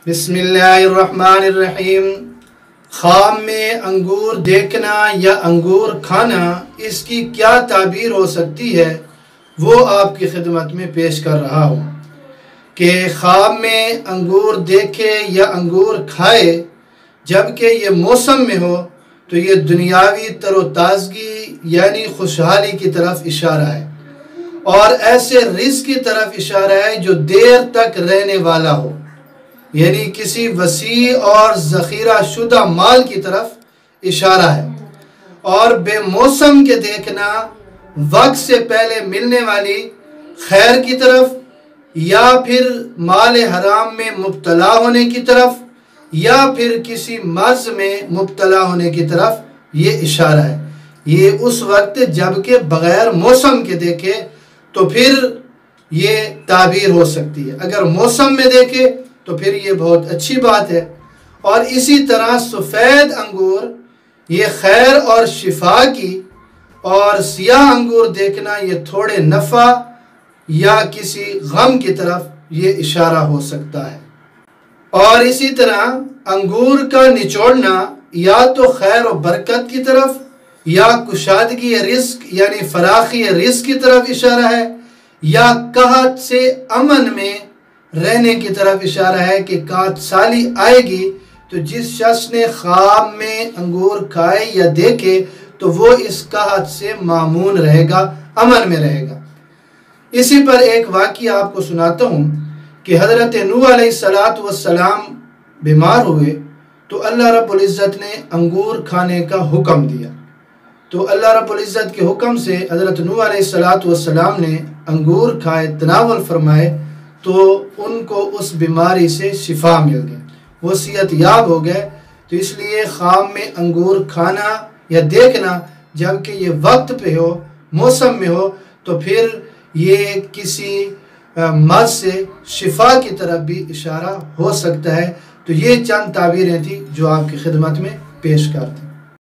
بسم اللہ الرحمن الرحیم۔ خام میں انگور دیکھنا یا انگور کھانا، اس کی کیا تعبیر ہو سکتی ہے وہ آپ کی خدمت میں پیش کر رہا ہوں کہ خام میں انگور دیکھے یا انگور کھائے جبکہ یہ موسم میں ہو تو یہ دنیاوی تر و تازگی یعنی خوشحالی کی طرف اشارہ ہے، اور ایسے رزق کی طرف اشارہ ہے جو دیر تک رہنے والا ہو، یعنی کسی وسیع اور ذخیرہ شدہ مال کی طرف اشارہ ہے۔ اور بے موسم کے دیکھنا وقت سے پہلے ملنے والی خیر کی طرف، یا پھر مال حرام میں مبتلا ہونے کی طرف، یا پھر کسی مرض میں مبتلا ہونے کی طرف یہ اشارہ ہے۔ یہ اس وقت جبکہ بغیر موسم کے دیکھے تو پھر یہ تعبیر ہو سکتی ہے، اگر موسم میں دیکھے تو پھر یہ بہت اچھی بات ہے۔ اور اسی طرح سفید انگور یہ خیر اور شفا کی، اور سیاہ انگور دیکھنا یہ تھوڑے نفع یا کسی غم کی طرف یہ اشارہ ہو سکتا ہے۔ اور اسی طرح انگور کا نچوڑنا یا تو خیر و برکت کی طرف یا کشادگی رزق یعنی فراخی رزق کی طرف اشارہ ہے، یا قحط سے امن میں رہنے کی طرف اشارہ ہے کہ قحط سالی آئے گی تو جس شخص نے خواب میں انگور کھائے یا دیکھے تو وہ اس قحط سے مامون رہے گا، امن میں رہے گا۔ اسی پر ایک واقعہ آپ کو سناتا ہوں کہ حضرت نوح علیہ السلام بیمار ہوئے تو اللہ رب العزت نے انگور کھانے کا حکم دیا، تو اللہ رب العزت کے حکم سے حضرت نوح علیہ السلام نے انگور کھائے، تناول فرمائے، تو ان کو اس بیماری سے شفا مل گئی، وہ صحت یاب ہو گئے۔ تو اس لیے خام میں انگور کھانا یا دیکھنا جبکہ یہ وقت پہ ہو، موسم میں ہو، تو پھر یہ کسی مرض سے شفا کی طرف بھی اشارہ ہو سکتا ہے۔ تو یہ چند تعبیریں تھیں جو آپ کی خدمت میں پیش کرتے ہیں۔